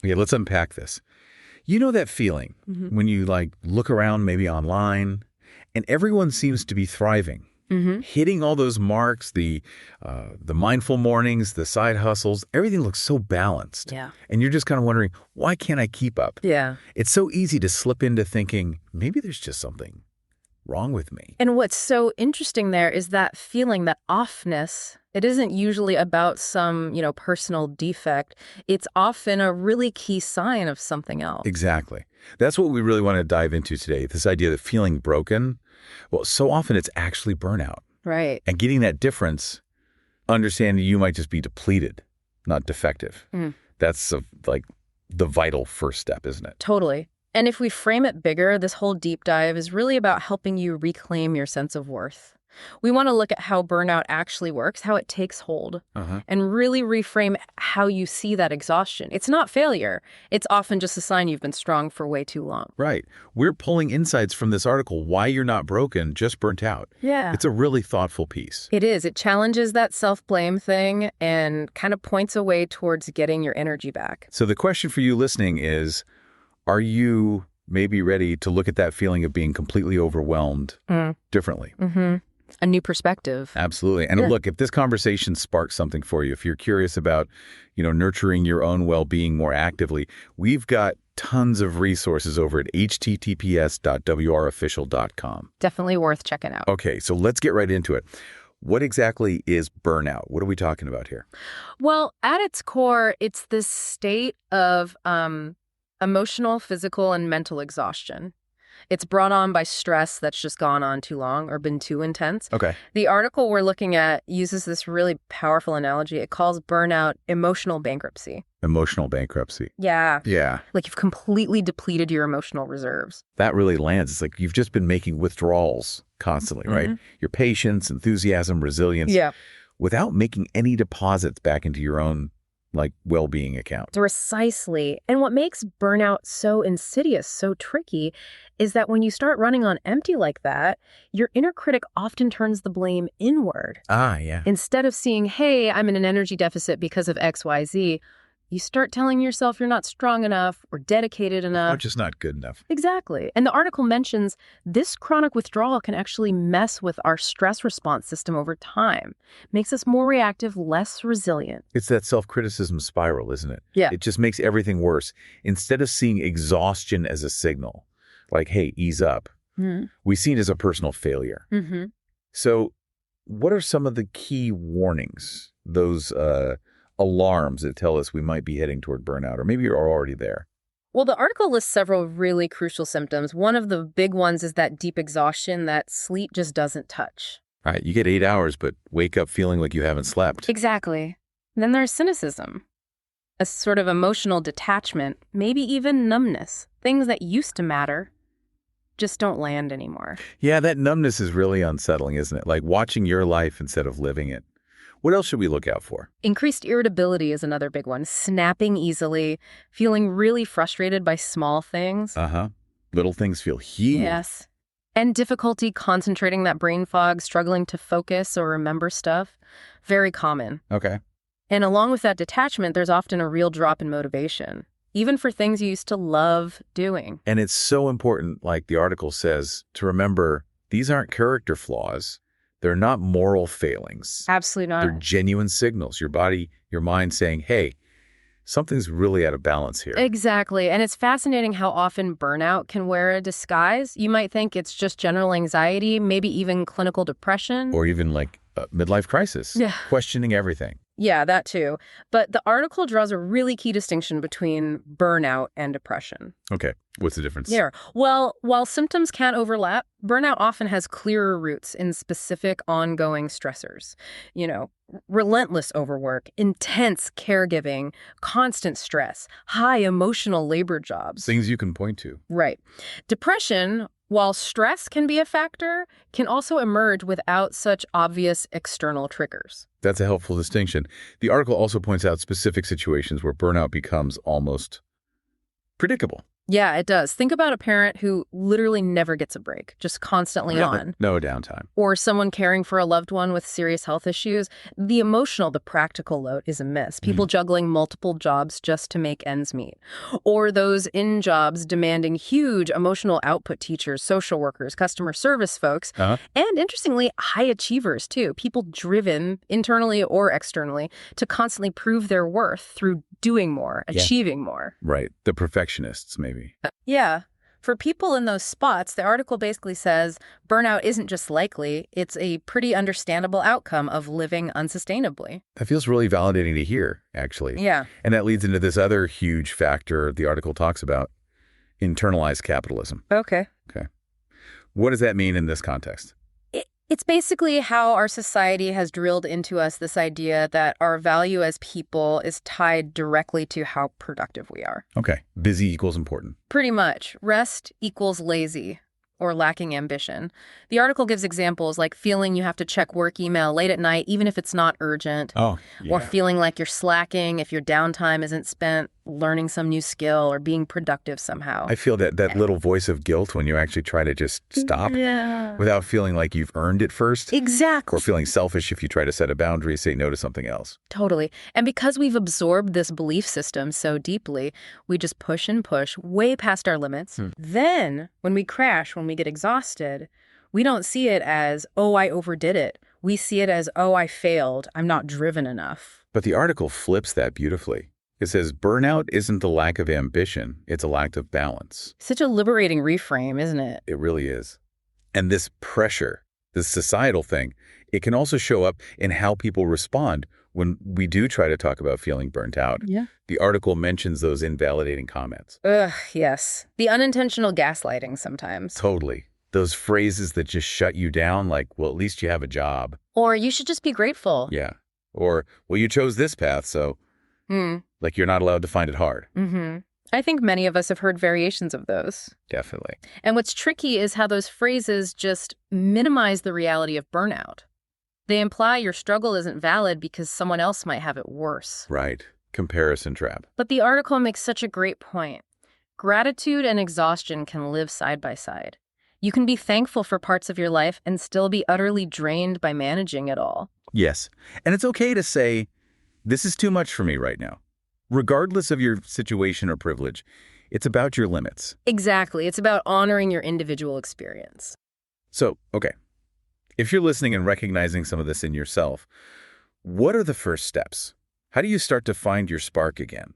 Okay, let's unpack this. You know that feeling when you look around maybe online and everyone seems to be thriving, hitting all those marks, the mindful mornings, the side hustles, everything looks so balanced. Yeah. And you're just kind of wondering, why can't I keep up? Yeah. It's so easy to slip into thinking, maybe there's just something wrong with me. And what's so interesting there is that feeling, that offness. It isn't usually about some, personal defect. It's often a really key sign of something else. Exactly. That's what we really want to dive into today, this idea that feeling broken, well, so often it's actually burnout. Right. And getting that difference, understanding you might just be depleted, not defective. That's the vital first step, isn't it? Totally. And if we frame it bigger, this whole deep dive is really about helping you reclaim your sense of worth. We want to look at how burnout actually works, how it takes hold, and really reframe how you see that exhaustion. It's not failure. It's often just a sign you've been strong for way too long. Right. We're pulling insights from this article, Why You're Not Broken, Just Burnt Out. Yeah. It's a really thoughtful piece. It is. It challenges that self-blame thing and kind of points a way towards getting your energy back. So the question for you listening is, are you maybe ready to look at that feeling of being completely overwhelmed differently? A new perspective. Absolutely. And look, if this conversation sparks something for you, if you're curious about, nurturing your own well-being more actively, we've got tons of resources over at https.wrofficial.com. Definitely worth checking out. Okay, so let's get right into it. What exactly is burnout? What are we talking about here? Well, at its core, it's this state of emotional, physical, and mental exhaustion. It's brought on by stress that's just gone on too long or been too intense. Okay. The article we're looking at uses this really powerful analogy. It calls burnout emotional bankruptcy. Emotional bankruptcy. Yeah. Yeah. Like you've completely depleted your emotional reserves. That really lands. It's like you've just been making withdrawals constantly, right? Your patience, enthusiasm, resilience. Yeah. Without making any deposits back into your own well-being account. Precisely. And what makes burnout so insidious, so tricky, is that when you start running on empty like that, your inner critic often turns the blame inward. Ah, yeah. Instead of seeing, hey, I'm in an energy deficit because of XYZ, you start telling yourself you're not strong enough or dedicated enough. Or just not good enough. Exactly. And the article mentions this chronic withdrawal can actually mess with our stress response system over time. Makes us more reactive, less resilient. It's that self-criticism spiral, isn't it? Yeah. It just makes everything worse. Instead of seeing exhaustion as a signal, like, hey, ease up, we see it as a personal failure. So what are some of the key warnings, those alarms that tell us we might be heading toward burnout, or maybe you're already there? Well, the article lists several really crucial symptoms. One of the big ones is that deep exhaustion that sleep just doesn't touch. All right, you get 8 hours, but wake up feeling like you haven't slept. Exactly. Then there's cynicism, a sort of emotional detachment, maybe even numbness. Things that used to matter just don't land anymore. Yeah, that numbness is really unsettling, isn't it? Like watching your life instead of living it. What else should we look out for? Increased irritability is another big one. Snapping easily, feeling really frustrated by small things. Little things feel huge. Yes. And difficulty concentrating, that brain fog, struggling to focus or remember stuff. Very common. Okay. And along with that detachment, there's often a real drop in motivation, even for things you used to love doing. And it's so important, like the article says, to remember these aren't character flaws. They're not moral failings. Absolutely not. They're genuine signals. Your body, your mind saying, hey, something's really out of balance here. Exactly. And it's fascinating how often burnout can wear a disguise. You might think it's just general anxiety, maybe even clinical depression. Or even midlife crisis. Yeah. Questioning everything. Yeah, that too. But the article draws a really key distinction between burnout and depression. Okay. What's the difference? Yeah. Well, while symptoms can overlap, burnout often has clearer roots in specific ongoing stressors. Relentless overwork, intense caregiving, constant stress, high emotional labor jobs. Things you can point to. Right. Depression, while stress can be a factor, can also emerge without such obvious external triggers. That's a helpful distinction. The article also points out specific situations where burnout becomes almost predictable. Yeah, it does. Think about a parent who literally never gets a break, just constantly on. No downtime. Or someone caring for a loved one with serious health issues. The emotional, the practical load is immense. People juggling multiple jobs just to make ends meet. Or those in jobs demanding huge emotional output, teachers, social workers, customer service folks. And interestingly, high achievers too. People driven internally or externally to constantly prove their worth through doing more, achieving more. Right. The perfectionists, maybe. Yeah. For people in those spots, the article basically says burnout isn't just likely, it's a pretty understandable outcome of living unsustainably. That feels really validating to hear, actually. Yeah. And that leads into this other huge factor the article talks about, internalized capitalism. Okay. What does that mean in this context? It's basically how our society has drilled into us this idea that our value as people is tied directly to how productive we are. Okay. Busy equals important. Pretty much. Rest equals lazy or lacking ambition. The article gives examples like feeling you have to check work email late at night, even if it's not urgent. Or feeling like you're slacking if your downtime isn't spent learning some new skill or being productive somehow. I feel that little voice of guilt when you actually try to just stop without feeling like you've earned it first. Exactly. Or feeling selfish if you try to set a boundary, say no to something else. Totally. And because we've absorbed this belief system so deeply, we just push and push way past our limits. Then, when we crash, when we get exhausted, we don't see it as, oh, I overdid it. We see it as, oh, I failed. I'm not driven enough. But the article flips that beautifully. It says burnout isn't the lack of ambition, it's a lack of balance. Such a liberating reframe, isn't it? It really is. And this pressure, this societal thing, it can also show up in how people respond when we do try to talk about feeling burnt out. Yeah. The article mentions those invalidating comments. Yes. The unintentional gaslighting sometimes. Totally. Those phrases that just shut you down like, well, at least you have a job. Or you should just be grateful. Yeah. Or, well, you chose this path, so like you're not allowed to find it hard. I think many of us have heard variations of those. Definitely. And what's tricky is how those phrases just minimize the reality of burnout. They imply your struggle isn't valid because someone else might have it worse. Right. Comparison trap. But the article makes such a great point. Gratitude and exhaustion can live side by side. You can be thankful for parts of your life and still be utterly drained by managing it all. Yes. And it's okay to say, this is too much for me right now. Regardless of your situation or privilege, it's about your limits. Exactly. It's about honoring your individual experience. So, okay. If you're listening and recognizing some of this in yourself, what are the first steps? How do you start to find your spark again?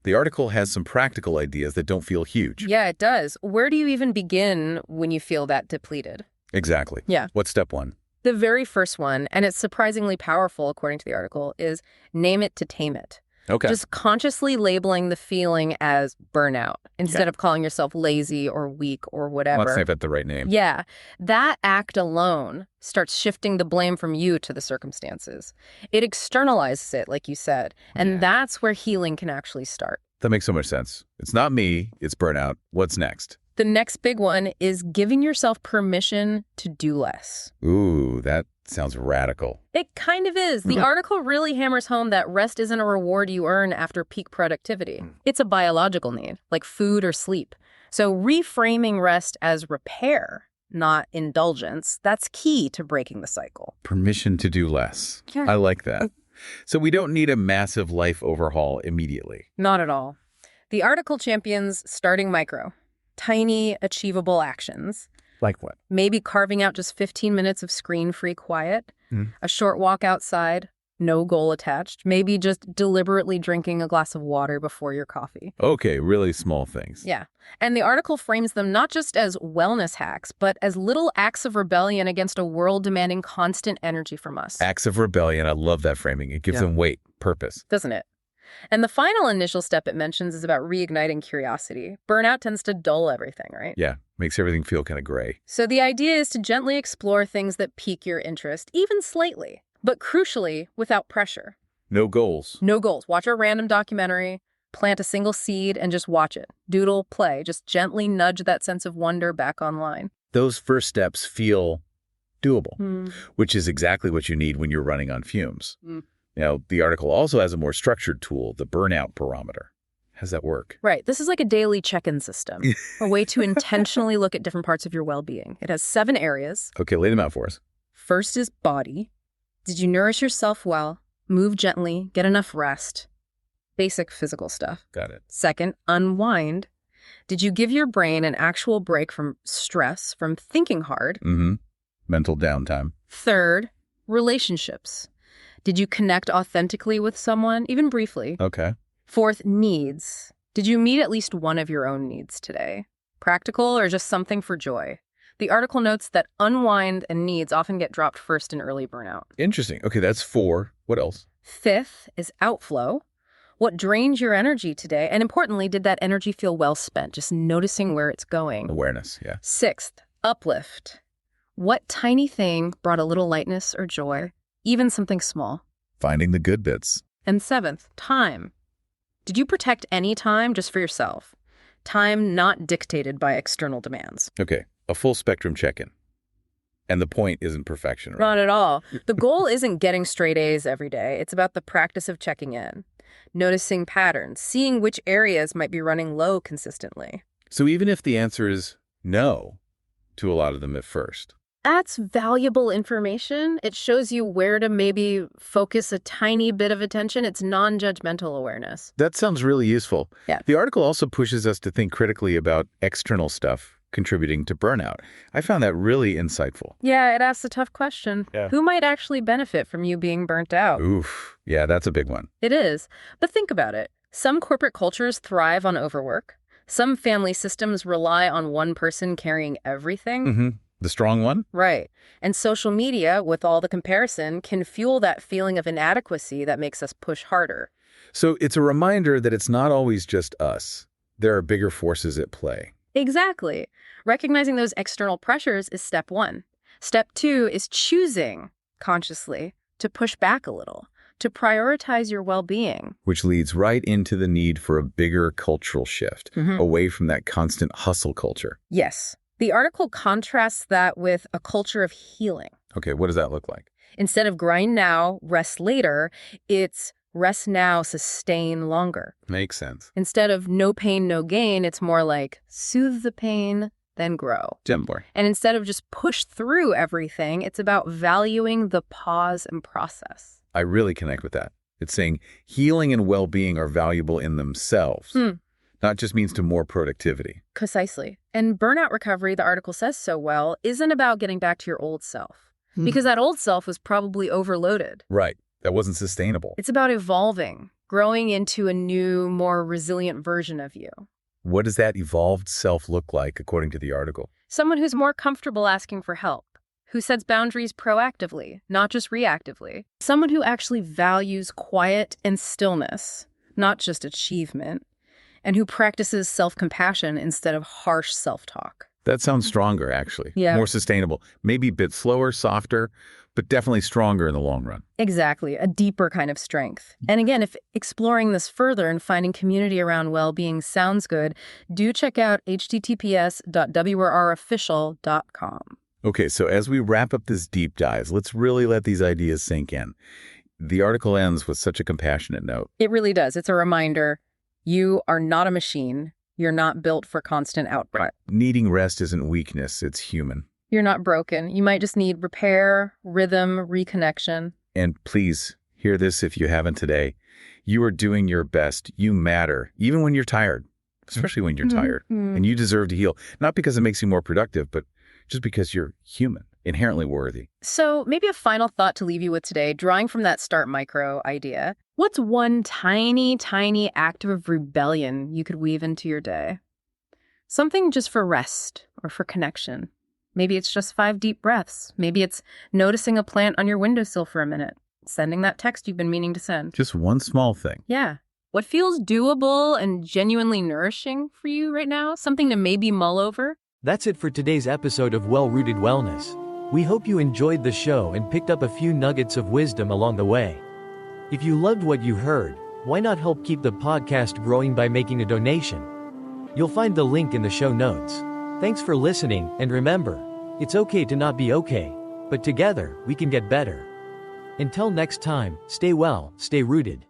The article has some practical ideas that don't feel huge. Yeah, it does. Where do you even begin when you feel that depleted? Exactly. Yeah. What's step one? The very first one, and it's surprisingly powerful according to the article, is name it to tame it. Okay. Just consciously labeling the feeling as burnout instead of calling yourself lazy or weak or whatever. Let's say that's the right name. Yeah. That act alone starts shifting the blame from you to the circumstances. It externalizes it, like you said. And that's where healing can actually start. That makes so much sense. It's not me, it's burnout. What's next? The next big one is giving yourself permission to do less. Ooh, that sounds radical. It kind of is. The article really hammers home that rest isn't a reward you earn after peak productivity. It's a biological need, like food or sleep. So reframing rest as repair, not indulgence, that's key to breaking the cycle. Permission to do less. Yeah. I like that. So we don't need a massive life overhaul immediately. Not at all. The article champions starting micro. Tiny, achievable actions. Like what? Maybe carving out just 15 minutes of screen-free quiet, a short walk outside, no goal attached, maybe just deliberately drinking a glass of water before your coffee. Okay, really small things. Yeah. And the article frames them not just as wellness hacks, but as little acts of rebellion against a world demanding constant energy from us. Acts of rebellion. I love that framing. It gives them weight, purpose. Doesn't it? And the final initial step it mentions is about reigniting curiosity. Burnout tends to dull everything, right? Yeah, makes everything feel kind of gray. So the idea is to gently explore things that pique your interest, even slightly, but crucially, without pressure. No goals. No goals. Watch a random documentary, plant a single seed, and just watch it. Doodle, play. Just gently nudge that sense of wonder back online. Those first steps feel doable, which is exactly what you need when you're running on fumes. Now, the article also has a more structured tool, the burnout barometer. How's that work? Right. This is like a daily check-in system, a way to intentionally look at different parts of your well-being. It has 7 areas. Okay, lay them out for us. First is body. Did you nourish yourself well? Move gently, get enough rest. Basic physical stuff. Got it. Second, unwind. Did you give your brain an actual break from stress, from thinking hard? Mm-hmm. Mental downtime. Third, relationships. Did you connect authentically with someone, even briefly? Okay. Fourth, needs. Did you meet at least one of your own needs today? Practical or just something for joy? The article notes that unwind and needs often get dropped first in early burnout. Interesting. Okay, that's 4. What else? Fifth is outflow. What drained your energy today? And importantly, did that energy feel well spent? Just noticing where it's going. Awareness, yeah. Sixth, uplift. What tiny thing brought a little lightness or joy, even something small? Finding the good bits. And seventh, time. Did you protect any time just for yourself? Time not dictated by external demands. Okay, a full spectrum check-in. And the point isn't perfection, right? Not at all. The goal isn't getting straight A's every day. It's about the practice of checking in, noticing patterns, seeing which areas might be running low consistently. So even if the answer is no to a lot of them at first. That's valuable information. It shows you where to maybe focus a tiny bit of attention. It's non-judgmental awareness. That sounds really useful. Yeah. The article also pushes us to think critically about external stuff contributing to burnout. I found that really insightful. Yeah, it asks a tough question. Yeah. Who might actually benefit from you being burnt out? Oof. Yeah, that's a big one. It is. But think about it. Some corporate cultures thrive on overwork. Some family systems rely on one person carrying everything. Mm-hmm. The strong one? Right. And social media, with all the comparison, can fuel that feeling of inadequacy that makes us push harder. So it's a reminder that it's not always just us. There are bigger forces at play. Exactly. Recognizing those external pressures is step 1. Step 2 is choosing consciously to push back a little, to prioritize your well-being. Which leads right into the need for a bigger cultural shift, away from that constant hustle culture. Yes. The article contrasts that with a culture of healing. Okay, what does that look like? Instead of grind now, rest later, it's rest now, sustain longer. Makes sense. Instead of no pain, no gain, it's more like soothe the pain, then grow. Gentler. And instead of just push through everything, it's about valuing the pause and process. I really connect with that. It's saying healing and well-being are valuable in themselves. Not just means to more productivity. Precisely. And burnout recovery, the article says so well, isn't about getting back to your old self. Because that old self was probably overloaded. Right. That wasn't sustainable. It's about evolving, growing into a new, more resilient version of you. What does that evolved self look like, according to the article? Someone who's more comfortable asking for help, who sets boundaries proactively, not just reactively. Someone who actually values quiet and stillness, not just achievement, and who practices self-compassion instead of harsh self-talk. That sounds stronger, actually. Yeah. More sustainable. Maybe a bit slower, softer, but definitely stronger in the long run. Exactly, a deeper kind of strength. And again, if exploring this further and finding community around well-being sounds good, do check out https.wrrofficial.com. Okay, so as we wrap up this deep dive, let's really let these ideas sink in. The article ends with such a compassionate note. It really does. It's a reminder. You are not a machine. You're not built for constant output. Right. Needing rest isn't weakness, it's human. You're not broken. You might just need repair, rhythm, reconnection. And please, hear this if you haven't today. You are doing your best. You matter, even when you're tired, especially when you're tired. And you deserve to heal, not because it makes you more productive, but just because you're human, inherently worthy. So maybe a final thought to leave you with today, drawing from that start micro idea. What's one tiny, tiny act of rebellion you could weave into your day? Something just for rest or for connection. Maybe it's just 5 deep breaths. Maybe it's noticing a plant on your windowsill for a minute, sending that text you've been meaning to send. Just one small thing. Yeah. What feels doable and genuinely nourishing for you right now? Something to maybe mull over? That's it for today's episode of Well-Rooted Wellness. We hope you enjoyed the show and picked up a few nuggets of wisdom along the way. If you loved what you heard, why not help keep the podcast growing by making a donation? You'll find the link in the show notes. Thanks for listening, and remember, it's okay to not be okay, but together, we can get better. Until next time, stay well, stay rooted.